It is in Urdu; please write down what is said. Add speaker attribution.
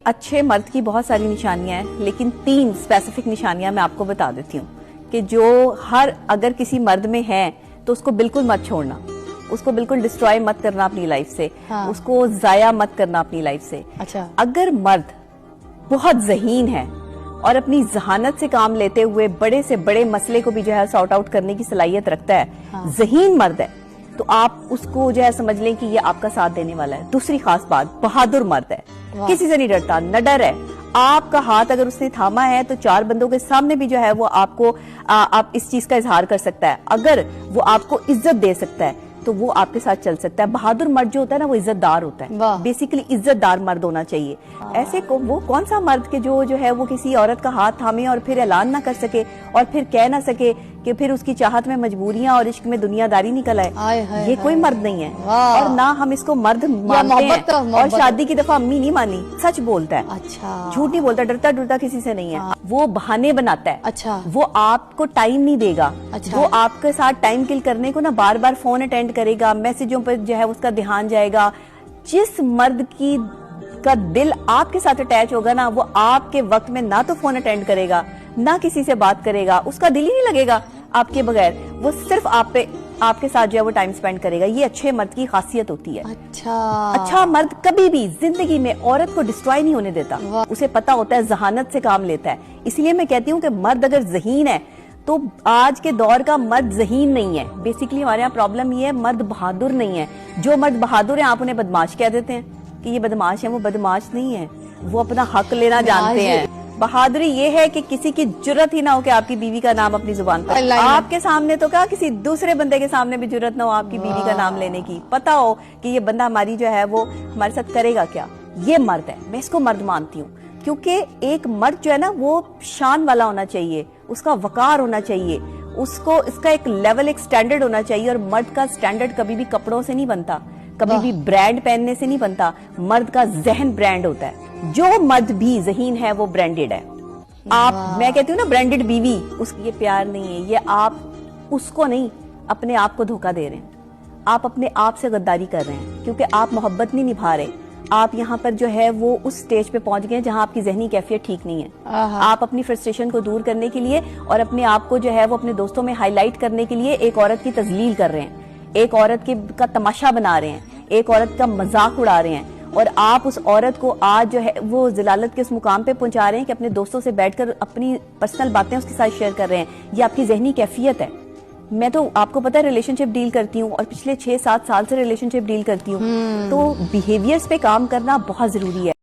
Speaker 1: اچھے مرد کی بہت ساری نشانیاں ہیں، لیکن 3 اسپیسیفک نشانیاں میں آپ کو بتا دیتی ہوں کہ جو اگر کسی مرد میں ہیں تو اس کو بالکل مت چھوڑنا، اس کو بالکل ڈسٹرائے مت کرنا اپنی لائف سے، اس کو ضائع مت کرنا اپنی لائف سے۔ اگر مرد بہت ذہین ہے اور اپنی ذہانت سے کام لیتے ہوئے بڑے سے بڑے مسئلے کو بھی جو ہے سارٹ آؤٹ کرنے کی صلاحیت رکھتا ہے، ذہین مرد ہے، تو آپ اس کو جو ہے سمجھ لیں کہ یہ آپ کا ساتھ دینے والا ہے۔ دوسری خاص بات، بہادر مرد ہے، کسی سے نہیں ڈرتا، نہ ڈر ہے۔ آپ کا ہاتھ اگر اس نے تھاما ہے تو 4 بندوں کے سامنے بھی جو ہے وہ آپ اس چیز کا اظہار کر سکتا ہے۔ اگر وہ آپ کو عزت دے سکتا ہے تو وہ آپ کے ساتھ چل سکتا ہے۔ بہادر مرد جو ہوتا ہے نا، وہ عزت دار ہوتا ہے، بیسیکلی عزت دار مرد ہونا چاہیے۔ ایسے کو وہ کون سا مرد کہ جو ہے وہ کسی عورت کا ہاتھ تھامے اور پھر اعلان نہ کر سکے اور پھر کہہ نہ سکے کہ پھر اس کی چاہت میں مجبوریاں اور عشق میں دنیا داری نکل آئے، یہ کوئی مرد نہیں ہے، اور نہ ہم اس کو مرد مانتے ہیں۔ اور شادی کی دفعہ امی نہیں مانی، سچ بولتا ہے، جھوٹ نہیں بولتا، ڈرتا کسی سے نہیں ہے۔ وہ بہانے بناتا ہے، وہ آپ کو ٹائم نہیں دے گا، وہ آپ کے ساتھ ٹائم کل کرنے کو نا بار بار فون اٹینڈ کرے گا، میسجوں پر جو ہے اس کا دھیان جائے گا۔ جس مرد کا دل آپ کے ساتھ اٹیچ ہوگا نا، وہ آپ کے وقت میں نہ تو فون اٹینڈ کرے گا، نہ کسی سے بات کرے گا، اس کا دل ہی نہیں لگے گا آپ کے بغیر، وہ صرف آپ کے ساتھ جو ہے وہ ٹائم سپینڈ کرے گا۔ یہ اچھے مرد کی خاصیت ہوتی ہے۔ اچھا مرد کبھی بھی زندگی میں عورت کو ڈسٹرائے نہیں ہونے دیتا، اسے پتا ہوتا ہے، ذہانت سے کام لیتا ہے۔ اس لیے میں کہتی ہوں کہ مرد اگر ذہین ہے تو آج کے دور کا مرد ذہین نہیں ہے۔ بیسیکلی ہمارے یہاں پرابلم یہ ہے، مرد بہادر نہیں ہے۔ جو مرد بہادر ہیں آپ انہیں بدماش کہہ دیتے ہیں کہ یہ بدماش ہے، وہ بدماش نہیں ہے، وہ اپنا حق لینا جانتے ہیں۔ بہادری یہ ہے کہ کسی کی جرت ہی نہ ہو کہ آپ کی بیوی کا نام اپنی زبان پر، آپ کے سامنے تو کہا کسی دوسرے بندے کے سامنے بھی جرت نہ ہو آپ کی بیوی کا نام لینے کی، پتا ہو کہ یہ بندہ ہماری جو ہے وہ ہمارے ساتھ کرے گا کیا۔ یہ مرد ہے، میں اس کو مرد مانتی ہوں، کیونکہ ایک مرد جو ہے نا وہ شان والا ہونا چاہیے، اس کا وقار ہونا چاہیے، اس کا ایک لیول، ایک سٹینڈرڈ ہونا چاہیے۔ اور مرد کا سٹینڈرڈ کبھی بھی کپڑوں سے نہیں بنتا، کبھی بھی برانڈ پہننے سے نہیں بنتا، مرد کا ذہن برانڈ ہوتا ہے۔ جو مرد بھی ذہین ہے وہ برانڈڈ ہے۔ میں کہتی ہوں نا برانڈڈ بیوی، یہ پیار نہیں ہے، یہ آپ اس کو نہیں، اپنے آپ کو دھوکہ دے رہے ہیں، آپ اپنے آپ سے غداری کر رہے ہیں، کیونکہ آپ محبت نہیں نبھا رہے۔ آپ یہاں پر جو ہے وہ اس سٹیج پہ پہنچ گئے جہاں آپ کی ذہنی کیفیت ٹھیک نہیں ہے۔ آپ اپنی فرسٹریشن کو دور کرنے کے لیے اور اپنے آپ کو جو ہے وہ اپنے دوستوں میں ہائی لائٹ کرنے کے لیے ایک عورت کی تذلیل کر رہے ہیں، ایک عورت کا تماشا بنا رہے ہیں، ایک عورت کا مذاق اڑا رہے ہیں، اور آپ اس عورت کو آج جو ہے وہ ذلالت کے اس مقام پہ پہنچا رہے ہیں کہ اپنے دوستوں سے بیٹھ کر اپنی پرسنل باتیں اس کے ساتھ شیئر کر رہے ہیں۔ یہ آپ کی ذہنی کیفیت ہے۔ میں تو آپ کو پتا ہے ریلیشن شپ ڈیل کرتی ہوں اور پچھلے 6-7 سال سے ریلیشن شپ ڈیل کرتی ہوں، تو بیہیویئرز پہ کام کرنا بہت ضروری ہے۔